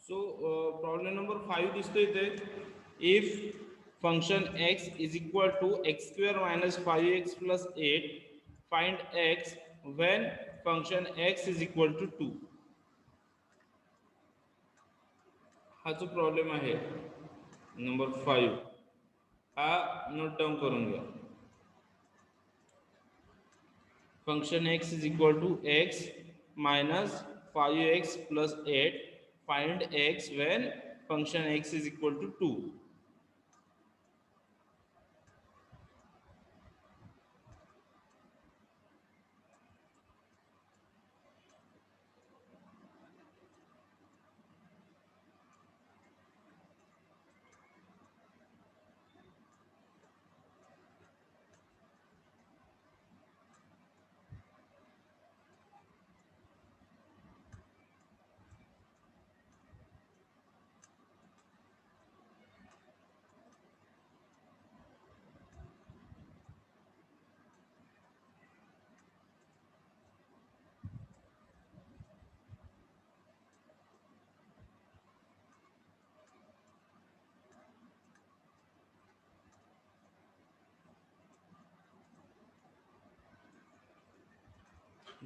सो problem number 5 दिसतो इथे. If function x is equal to x square minus 5x plus 8 find x when function x is equal to 2. हा जो problem आहे number 5 हा note down करून घ्या. Function x is equal to x minus 5x plus 8 find x when function x is equal to 2.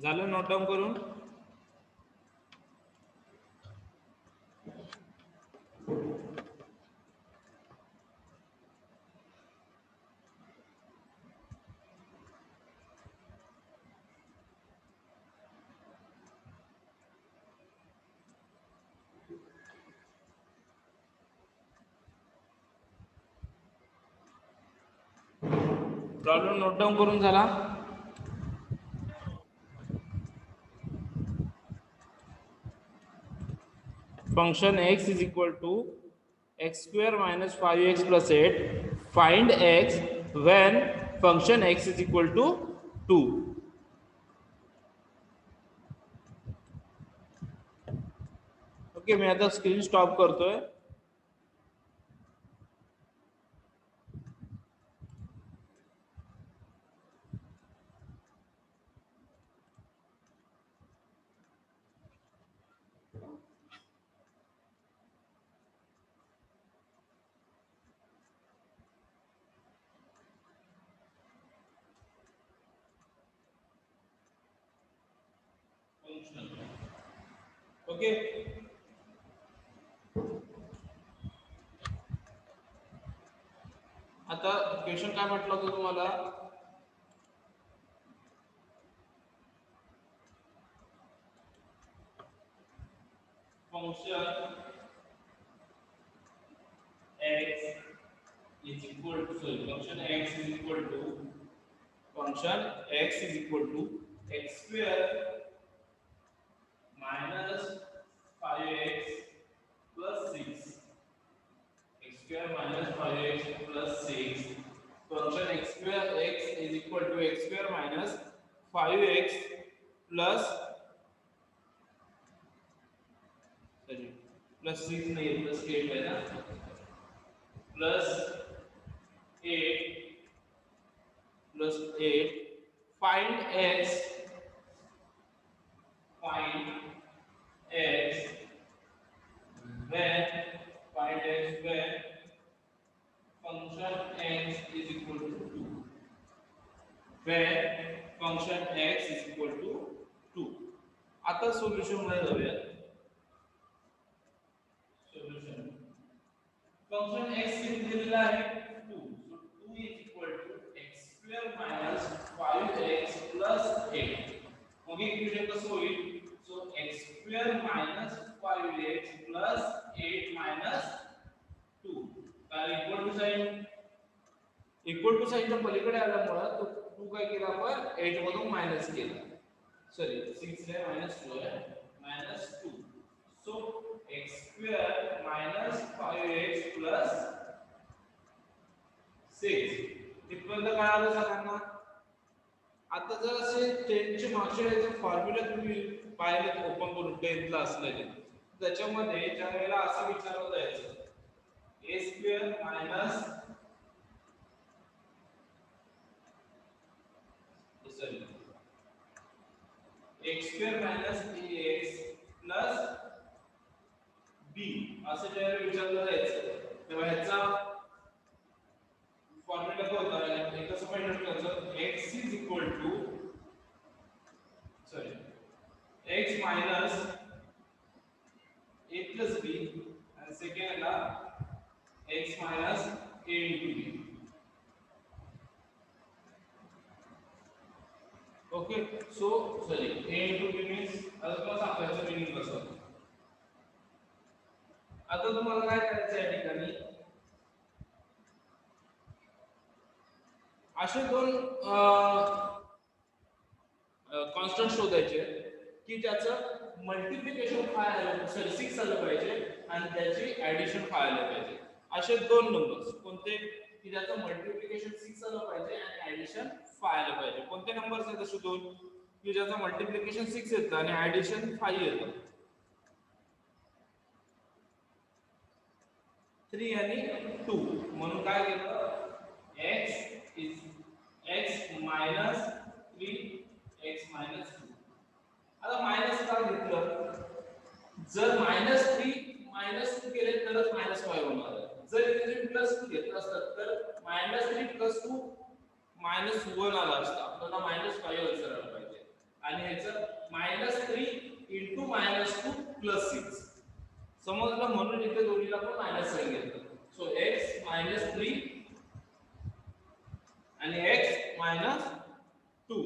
झालं note down करून. Problem note down करून झाला. Function x is equal to x square minus 5x plus 8 find x when function x is equal to 2. Okay, मी आता screen stop करतोय. Okay, आता question काय म्हटलं होतं तुम्हाला. फंक्शन x is equal to function x is equal to x square minus 5x plus 6. X square minus 5x plus 6. Function x square x is equal to x square minus 5x plus plus 6 नहीं plus 8 है ना. Plus 8 plus 8 find x when function x is equal to 2. when function x is equal to 2. आता solution मध्ये जाऊया. Solution function x किती दिलेला आहे 2. सो 2 is equal to x square minus 5x plus 8. Mug equation कसं होईल. सो x square minus 5x plus 8 minus 2. कारण equal to साइनच्या पलीकडे आल्यामुळे तो 2 काय केला आपण 8 मधून मायनस केला. सॉरी 6 आहे -2 आहे -2. सो x square minus 5x plus 6. इथपर्यंत काय आलं सगळ्यांना. आता जर असे 10 चे मागच्या वेळेचे फॉर्म्युला तुम्ही पाहिले ओपन करून 10 ला असलेले, त्याच्यामध्ये ज्या वेळेला असं विचारलं जायचं a square minus x square minus ax plus b असं ज्यावेळेला विचारलं जायचं तेव्हा ह्याचा फॉर्म्युला काय होता हे कसं फाइंड आउट करायचं x is equal to sorry x minus a plus b आणि सेकंडला x minus a into b okay so sorry a into b means आता तुम्हाला सांगायचं मीनिंग कसं होतं आता तुम्हाला काय करायचं आहे या ठिकाणी असे दोन कॉन्स्टंट शोधायचे की ज्याचं मल्टिप्लिकेशन 5 आलं सॉरी 6 आलं पाहिजे आणि त्याची ऍडिशन 5 आलं पाहिजे असे दोन नंबर्स कोणते की ज्याचं मल्टिप्लिकेशन 6 आलं पाहिजे आणि ऍडिशन 5 आलं पाहिजे कोणते नंबर्स आहेत असे दोन की ज्याचं मल्टिप्लिकेशन 6 येतं आणि ऍडिशन 5 येतं 3 आणि 2 म्हणून काय केलं x minus 3 x minus 2 आता मायनस का घेतलं जर -3 -2 केले तरच -5 होणार आहे जर इथे तुम्ही +2 घेतलं असतं तर -3 + 2 -1 आला असता आपल्याला -5 आन्सर आला पाहिजे आणि ह्याचं -3 * -2 + 6 समजलं म्हणून इथे दोन्हीला पण मायनस साइन घेतलं सो x -3 आणि x -2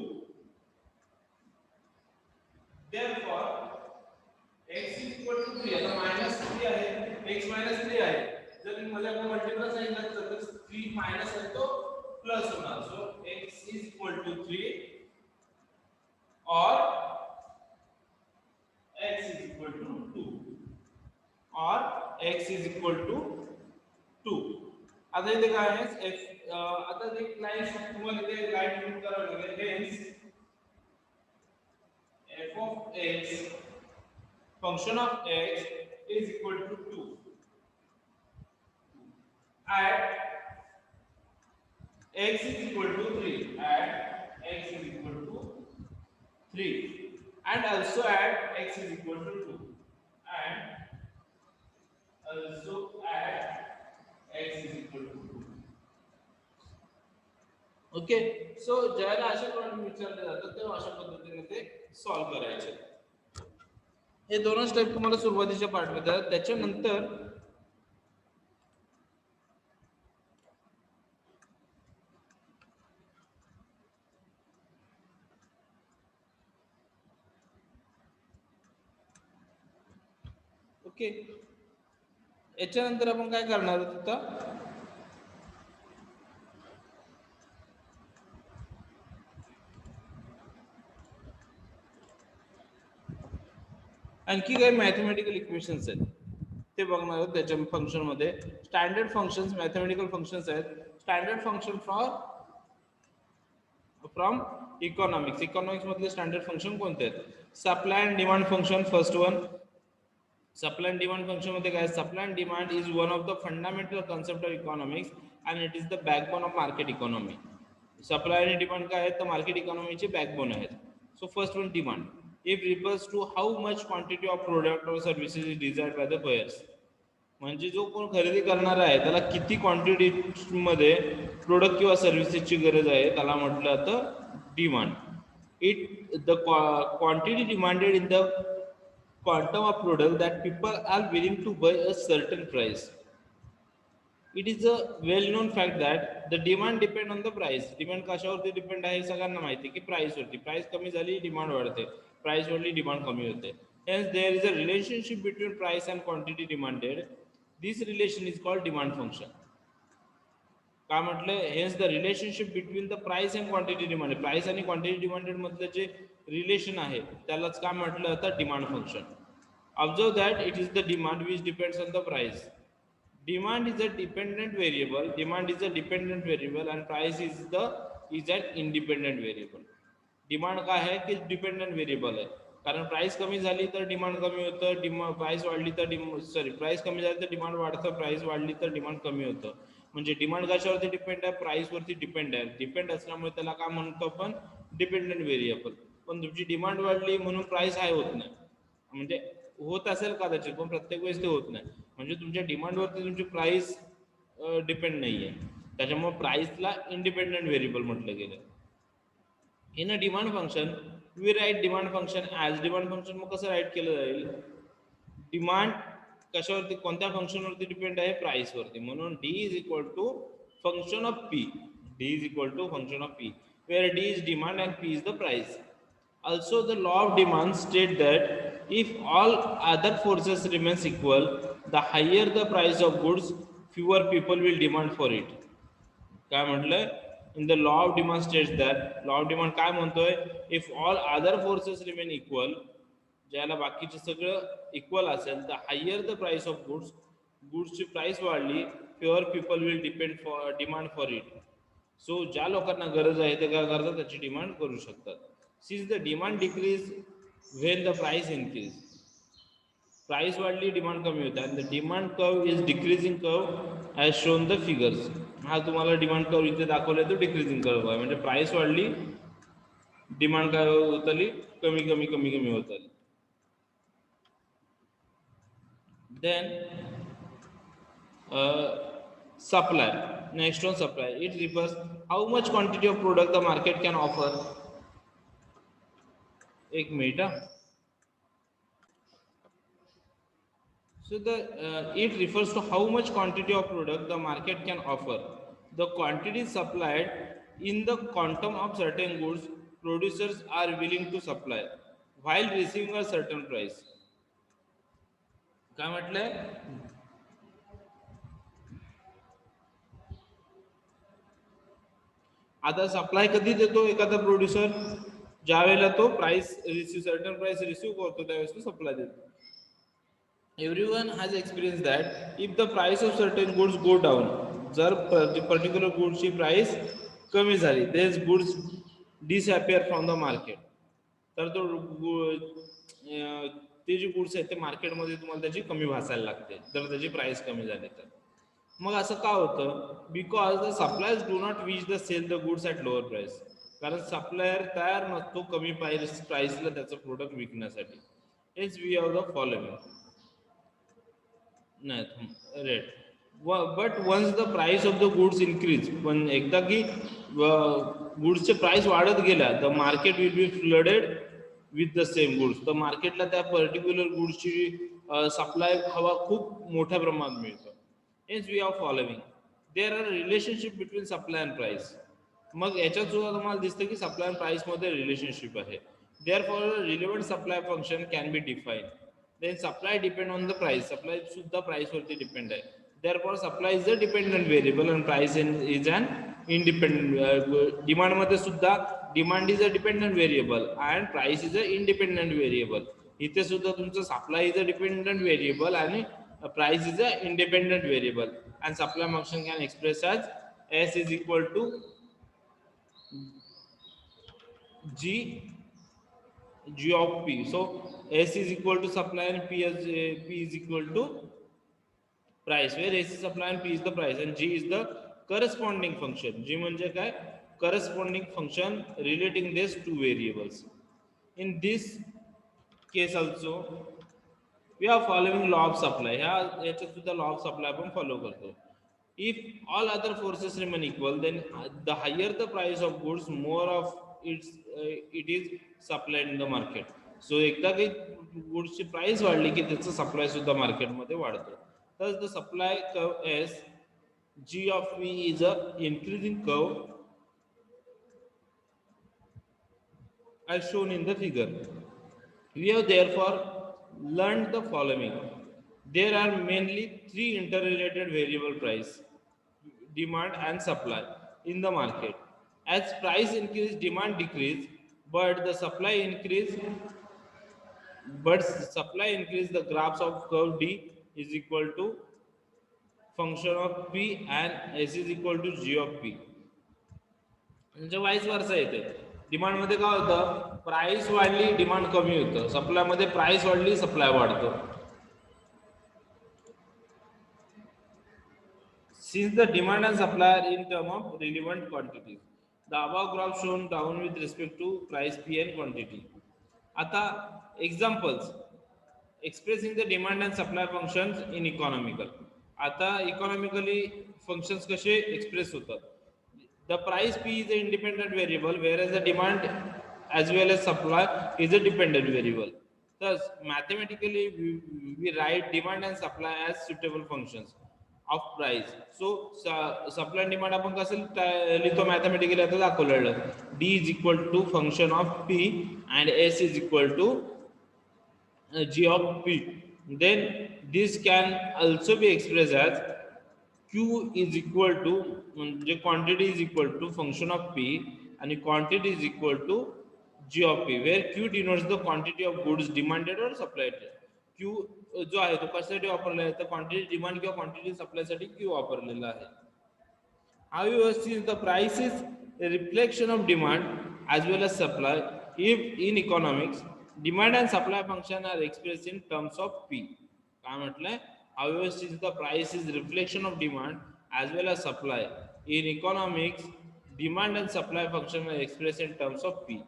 therefore x = 3 आता -3 आहे x -3 आहे जर मी मध्ये आपण मल्टिपल साइन घेतलं तर 3 मायनस आहे तो प्लस होणार सो x = 3 or x = 2 or x = 2 आता इथे काय आहे आता एक लाईन तुम्हाला इथे लाईन ड्रॉ करावी लागेल hence f of x function of x is equal to 2 at x is equal to 3 at x is equal to 3 and also at x is equal to 2 and also at x is equal to 2 okay so ज्याला अशा problem विचारले जातात तेव्हा अशा पद्धतीने ते solve करायचे हे दोनच स्टेप तुम्हाला सुरुवातीच्या पार्टमध्ये आहेत त्याच्यानंतर ओके याच्यानंतर आपण काय करणार आहोत आता आणखी काही मॅथमॅटिकल इक्वेशन्स आहेत ते बघणार आहोत त्याच्या फंक्शन मध्ये स्टँडर्ड फंक्शन्स मॅथमॅटिकल फंक्शन्स आहेत स्टँडर्ड फंक्शन फ्रॉम इकॉनॉमिक्स मधले स्टँडर्ड फंक्शन कोणते आहेत supply and demand function first one supply and demand function मध्ये काय supply and demand is one of the fundamental concept of economics and it is the backbone of market economy supply आणि demand काय आहेत तर market इकॉनॉमीचे backbone आहेत so first one demand it refers to how much quantity of product or services is desired by the buyers म्हणजे जो कोण खरेदी करणार आहे त्याला किती क्वांटिटी मध्ये प्रोडक्ट किंवा सर्व्हिसेसची गरज आहे त्याला म्हटलं जातं demand it the quantity demanded in the quantum of product that people are willing to buy a certain price. It is a well-known fact that the demand depend on the price. Demand कशावरती depend आहे सगळ्यांना माहिती की price वरती price कमी झाली demand वाढते price वाढली डिमांड कमी होते hence there is a relationship between price and quantity demanded this relation is called demand function काय म्हटलं hence the relationship between the price and quantity demanded price आणि quantity demanded मधलं जे relation आहे त्यालाच काय म्हटलं जातं demand function observe that it is the demand which depends on the price demand is a dependent variable and price is an independent variable demand काय आहे की डिपेंडंट व्हेरिएबल आहे कारण प्राइस कमी झाली तर डिमांड कमी होतं प्राइस वाढली तर प्राइस कमी झाली तर डिमांड वाढतं प्राइस वाढली तर डिमांड कमी होतं म्हणजे डिमांड कशावरती डिपेंड आहे प्राइस वरती डिपेंड आहे डिपेंड असल्यामुळे त्याला काय म्हणतो आपण डिपेंडंट व्हेरिएबल पण तुमची डिमांड वाढली म्हणून प्राइस हाय होत नाही म्हणजे होत असेल कदाचित पण प्रत्येक वेळेस ते होत नाही म्हणजे तुमच्या डिमांडवरती तुमची प्राइस डिपेंड नाहीये, त्याच्यामुळे प्राइसला इंडिपेंडेंट व्हेरिएबल म्हटलं गेलं. In a demand function we write demand function as. Demand function मग कसं राईट केलं जाईल? डिमांड कशावरती, कोणत्या फंक्शनवरती डिपेंड आहे? प्राइसवरती. म्हणून D is equal to function of P. D is equal to function of P, where D is demand and P is the price. Also, the law of demand state that if all other forces remains equal, the higher the price of goods, fewer people will demand for it. काय म्हटलंय? In the law of demand states that, law of demand काय म्हणतोय? If all other forces remain equal, ज्याला बाकीचे सगळं equal असेल, तर higher the price of goods, गुड्सची प्राइस वाढली, fewer people will demand for it. So ज्या लोकांना गरज आहे ते काय करतात? त्याची डिमांड करू शकतात. Since the demand decrease when the price increase. Price वाढली, डिमांड कमी होते, आणि the demand curve is decreasing curve as shown the figures. हा तुम्हाला डिमांड कर्व इथे दाखवलाय तो डिक्रीजिंग कर्व आहे, म्हणजे प्राइस वाढली, डिमांड काय होत आली? कमी कमी कमी कमी होत आली. Then supply. Next one, supply. It refers how much quantity of product the market can offer. एक minute. So it refers to how much quantity of product the market can offer. The quantity supplied in the quantum of certain goods producers are willing to supply while receiving a certain price. काय म्हटलंय? आता supply कधी देतो एखादा producer? ज्या वेळेला तो price receive, certain price receive करतो त्यावेळेस तो सप्लाय देतो. Everyone has experience that if the price of certain goods go down, जर पर्टिक्युलर गुड्सची प्राइस कमी झाली, देज goods disappear from the market, तर तो ते जे गुड्स आहेत ते मार्केटमध्ये तुम्हाला त्याची कमी भासायला लागते जर त्याची प्राइस कमी झाली तर. मग असं का होतं? Because the suppliers do not which the sell the goods at lower price. कारण सप्लायर तयार नसतो कमी प्राइसला त्याचं प्रोडक्ट विकण्यासाठी. हेच वी हॅव द फॉलोइंग. नाही rate. But once the price of the goods increase, पण एकदा की गुड्सचे प्राइस वाढत गेल्या, the market will be flooded with the same goods. तर मार्केटला त्या पर्टिक्युलर गुड्सची सप्लाय हवा खूप मोठ्या प्रमाणात मिळतं. हेच we are following. There are relationship between supply and price. मग याच्यात सुद्धा तुम्हाला दिसतं की सप्लाय अँड प्राइस मध्ये रिलेशनशिप आहे. Therefore relevant supply function can be define. Then supply depend on the price. Supply सुद्धा प्राइस वरती डिपेंड आहे. Therefore, supply is a dependent variable and price is an independent. Demand मध्ये सुद्धा demand is a dependent variable and price is a independent variable. इथे सुद्धा तुमचं supply is a dependent variable आणि price is a independent variable. And supply function can express as S is equal to G of P. So S is equal to supply and P is equal to price, where S is supply and P is the price and G is the corresponding function. G म्हणजे काय? Corresponding function relating these two variables. In this case also we are following law of supply. याच्यात सुद्धा law of supply आपण follow करतो. If all other forces remain equal, then the higher the price of goods, more of it is supplied in the market. So एकदा की गुड्सची price वाढली की त्याचं supply सुद्धा मार्केटमध्ये वाढतो. Thus the supply curve S G of V is a increasing curve as shown in the figure. We have therefore learned the following. There are mainly three interrelated variable: price, demand and supply in the market. As price increase, demand decrease, but the supply increase, the graphs of curve D is equal to function of P and S is equal to G of P. म्हणजे voice वर्सा येते. Demand मध्ये काय होतं? Price वाढली, demand कमी होतं. Supply मध्ये price वाढली, सप्लाय वाढतो. Since the demand and supply are in term of relevant quantities, the above graph shown down with respect to price P and quantity. आता examples. expressing the demand and supply functions in economical. आता economically functions कसे express होतात. The price P is an independent variable, whereas the demand as well as supply is a dependent variable. Thus, mathematically, we write demand and supply as suitable functions of price. So, supply and demand आपण कसं लिहितो mathematically आता दाखवलेलं. D is equal to function of P and S is equal to G of P. Then this can also be expressed as Q is equal to the quantity is equal to function of P and quantity is equal to G of P, where Q denotes the quantity of goods demanded or supplied. Q जो आहे तो कशासाठी वापरला आहे तर quantity demand किंवा quantity सप्लायसाठी Q वापरलेला आहे. However, since the price is a reflection of demand as well as supply, if in economics, demand and supply function are expressed in terms of P. काय म्हटलंय? However, since the price is reflection of demand as well as supply, in economics, demand and supply function are expressed in terms of P.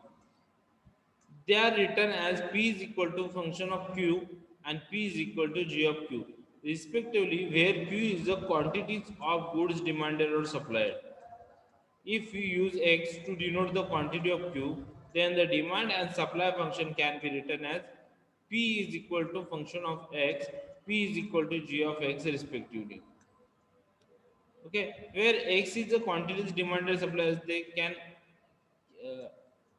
They are written as P is equal to function of Q and P is equal to G of Q, respectively, where Q is the quantities of goods demanded or supplied. If we use X to denote the quantity of Q, then the demand and supply function can be written as P is equal to function of X, P is equal to G of X respectively. Okay, where X is the quantities demanded suppliers, they can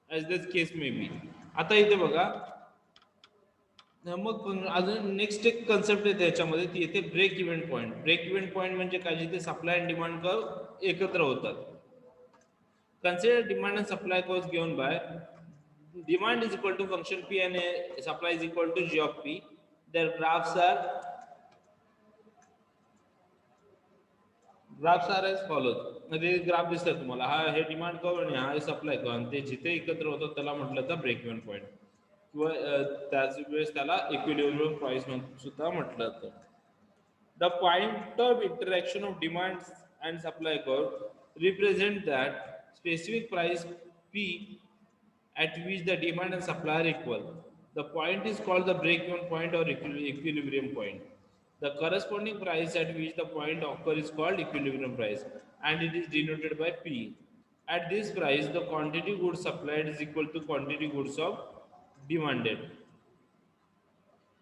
as this case may be. आता इथे बघा मग अजून next एक concept आहे त्याच्यामध्ये ती येते break event point. Break event point म्हणजे काय जिथे सप्लाय अँड डिमांड कर्व एकत्र होतात. Consider demand and supply curves given by demand is equal to function P and supply is equal to G of P. Their graphs are as follows. म्हणजे graph दिसतात तुम्हाला. हा हे demand curve आणि हा supply curve आणि ते जिथे एकत्र होतात त्याला म्हटलं तर ब्रेक इव्हन पॉईंट किंवा त्याच वेळेस त्याला इक्विलिब्रियम प्राइस सुद्धा म्हटलं जातं. The point of interaction of demand and supply curve represent that specific price P at which the demand and supply are equal. The point is called the break-even point or equilibrium point. The corresponding price at which the point occurs is called equilibrium price and it is denoted by P. At this price, the quantity goods supplied is equal to quantity goods of demanded,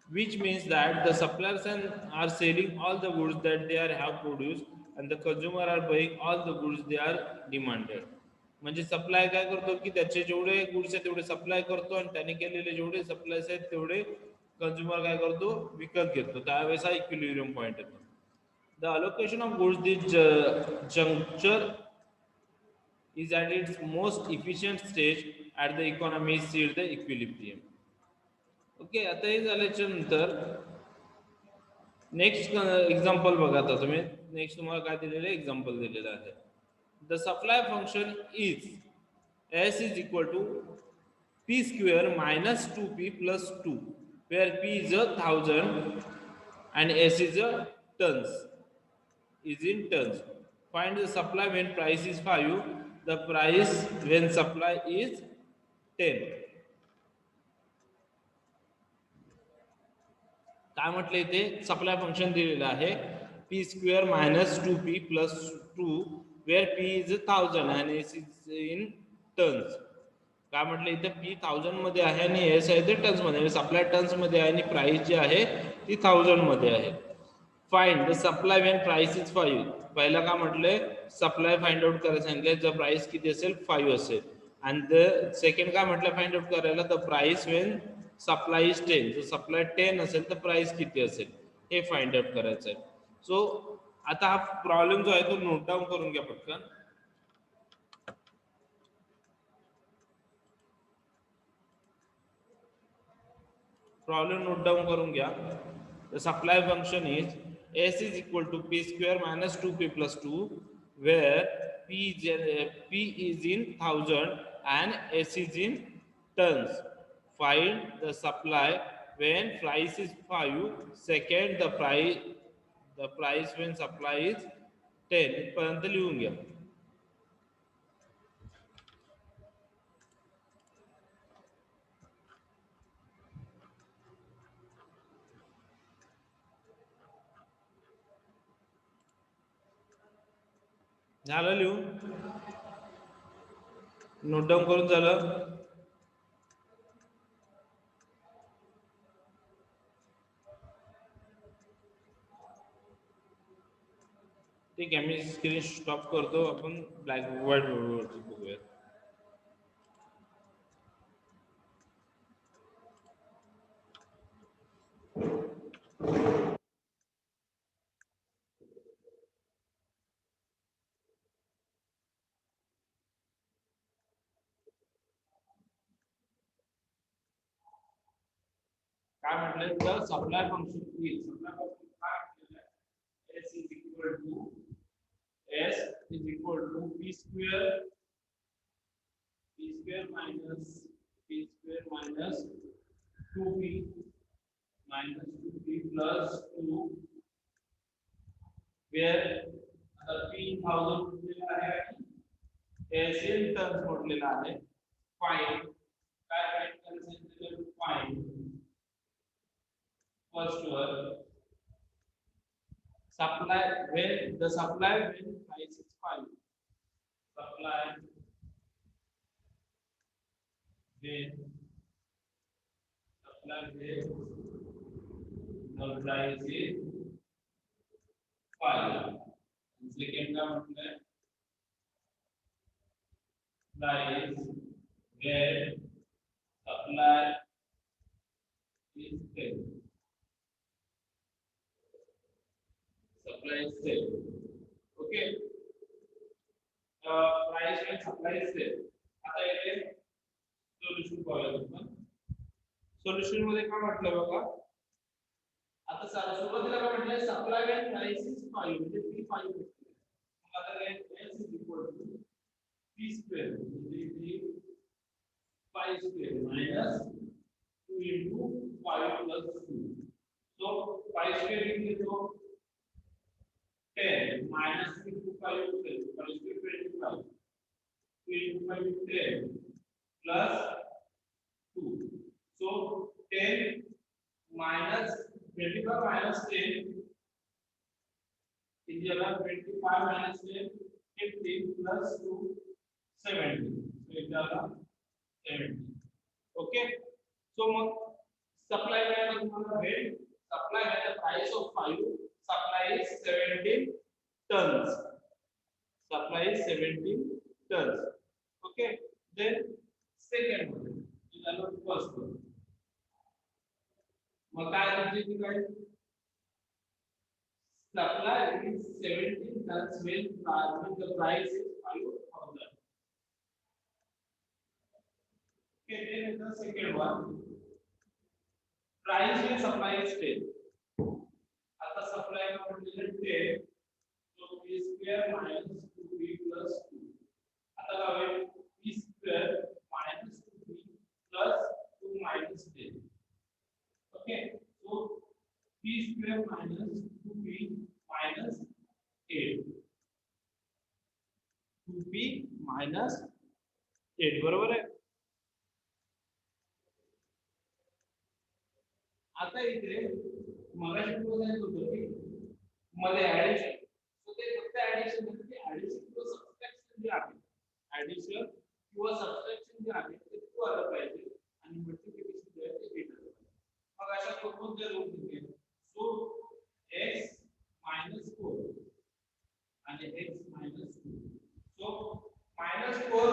which means that the suppliers are selling all the goods that they have produced and the consumer are buying all the goods they are demanded. म्हणजे supply काय करतो की त्याचे जेवढे goods आहेत तेवढे supply करतो आणि त्याने केलेले जेवढे सप्लायस आहेत तेवढे कंझ्युमर काय करतो विकत घेतो. त्यावेळेस हा इक्विलिब्रियम पॉइंट येतो. The allocation of goods this juncture is at its most efficient stage at the economy is the equilibrium. Okay, आता हे झाल्याच्या नंतर नेक्स्ट एक्झाम्पल बघा. आता तुम्ही नेक्स्ट तुम्हाला काय दिलेलं एक्झाम्पल दिलेलं आहे. The supply function is S is equal to P square minus 2p plus 2 where p is 1000 and s is a tons is in tons. Find the supply when price is 5, the price when supply is 10. काय म्हटलं इथे supply function दिलेलं आहे P square minus 2p plus 2 where P is 1000 आणि S is in turns. काय म्हटलं इथे P 1000 मध्ये आहे आणि एस आहे ते टन्स मध्ये. सप्लाय टन्स मध्ये आहे आणि प्राइस जी आहे ती 1000 मध्ये आहे. Find the supply when price is 5. पहिला काय म्हटलंय सप्लाय फाइंड आउट करायला सांगितलंय जर प्राइस किती असेल 5 असेल. आणि द सेकंड काय म्हटलं फाइंड आउट करायला the price when supply is 10. जर सप्लाय 10 असेल तर प्राइस किती असेल हे फाइंड आउट करायचं आहे. सो आता हा प्रॉब्लेम जो आहे तो नोट डाऊन करून घ्या पटकन. प्रॉब्लेम नोट डाउन करून घ्या. The supply function is S is equal to p square minus 2p plus 2 where p is in 1000 and S is in tons. Find the supply when price is 5. Second, the price when supply is 10. पर्यंत लिहून घ्या. झालं लिहून note down करून झालं ठीक आहे मी screen stop करतो आपण ब्लॅक व्हाईट बोर्डवरती बघूया काय म्हटलं तर सप्लाय फंक्शन सप्लाय फंक्शन काय म्हटलेलं s is equal to s is equal to p square minus p square minus 2p minus 2p plus 2 where the p 1000 म्हटलेला आहे आणि s in terms म्हटलेला आहे find काय फाइंड करायचं find first one supply when the supply when price is 5 supply when supply when the price is 5 second का मतलब है price when supply is 10 supply is 10 okay price when supply is 10 आता इथे solution पाहूया आपण solution मध्ये काय म्हटलं बघा आता सुरुवातीला काय म्हटलं सप्लाय वेन प्राइस इज 5 म्हणजे p5 मग आता s is equal to p square म्हणजे 5 square minus 2 into 5 plus 2 so 5 square किती येतो 10 minus 2 into 5 12 5 square 25 2 into 5 10 plus 2 so 10 minus 25 minus 10 is equal 25 minus 10 15 plus 2 17 so it's equal 17 okay so supply value तुम्हाला भेट supply at the price of 5 supply is 17 tons supply is 17 tons okay then second one is equal to first one मग काय म्हणजे काय supply is 17 tons when the price is 5000 okay then the second one price when supply is 10 आता supply का म्हणजे 10 so p square minus 2p plus 2 आता काय होईल p square minus 2p plus 2 minus 10 okay so p square minus 2p minus 8 2p minus 8 बरोबर आहे आता इथे मगाशी बोलायचं होतं की मध्ये ऍडिशन सो ते फक्त ऍडिशन म्हणजे ऍडिशन किंवा सबट्रॅक्शन जे आहे ऍडिशन किंवा सबट्रॅक्शन जे आहे ते टू आलं पाहिजे आणि मल्टिप्लिकेशन जे आहे ते 8 आलं पाहिजे मग अशा कोणत्या रूल दिले सो x - 4 आणि x - 2 सो -4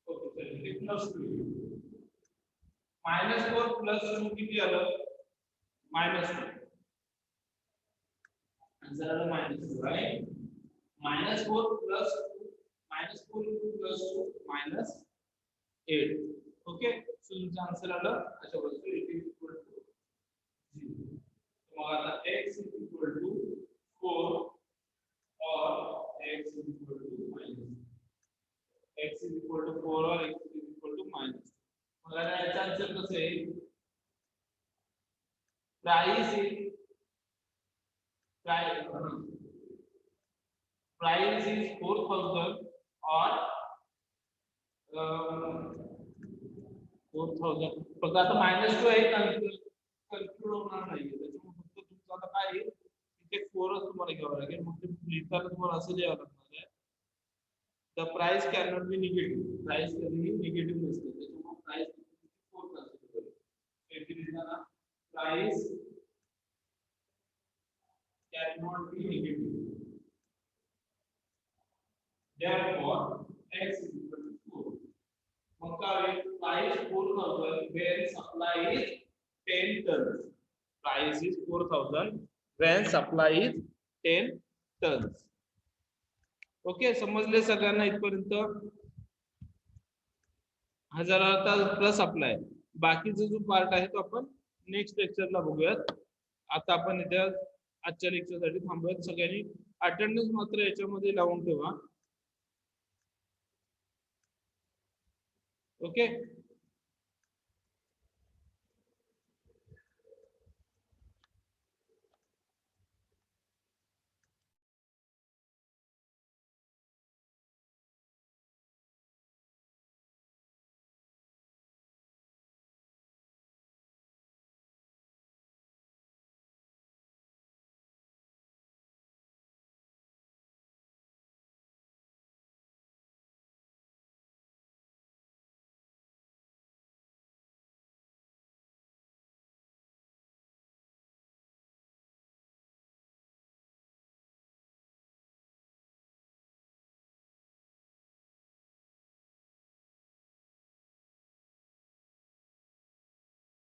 ओके सर हे +2 -4 + 2 किती आलं -2 आंसर आलं -2 राइट -4 + 2 -4 into +2 -8 ओके सो तुमचा आंसर आलं अशा पद्धतीने इट इज इक्वल टू 0 मग आता x इज इक्वल टू 4 और x is equal to x is equal to 4 और x is equal to minus मग आता याचा आंसर कसं आहे प्राइस इज प्राइस इज 4000 और 4000 फक्त आता -2 आहे कन्फ्युज होणार नाही त्याच्यामुळे फक्त तुमचं आता काय आहे इथे 4च तुम्हाला घ्यावं लागेल. मग ते लिहिताना तुम्हाला असं लिहावं लागणार आहे, the price can not be negative. Price कधीही निगेटिव्ह नसते, त्याच्यामुळे प्राइस 4 असेल. इथे लिहिताना price can not be negative, therefore x is equal to 4. मग काय price 4000 when supply is 10 tons. Price is 4000 when supply is 10 tons. Okay, समजले सगळ्यांना इथपर्यंत? हजाराचा प्लस अप्लाय. बाकीचा जो पार्ट आहे तो आपण नेक्स्ट लेक्चरला बघूयात. आता आपण इथे आजच्या लेक्चरसाठी थांबूयात. सगळ्यांनी अटेंडन्स मात्र याच्यामध्ये लावून ठेवा. ओके.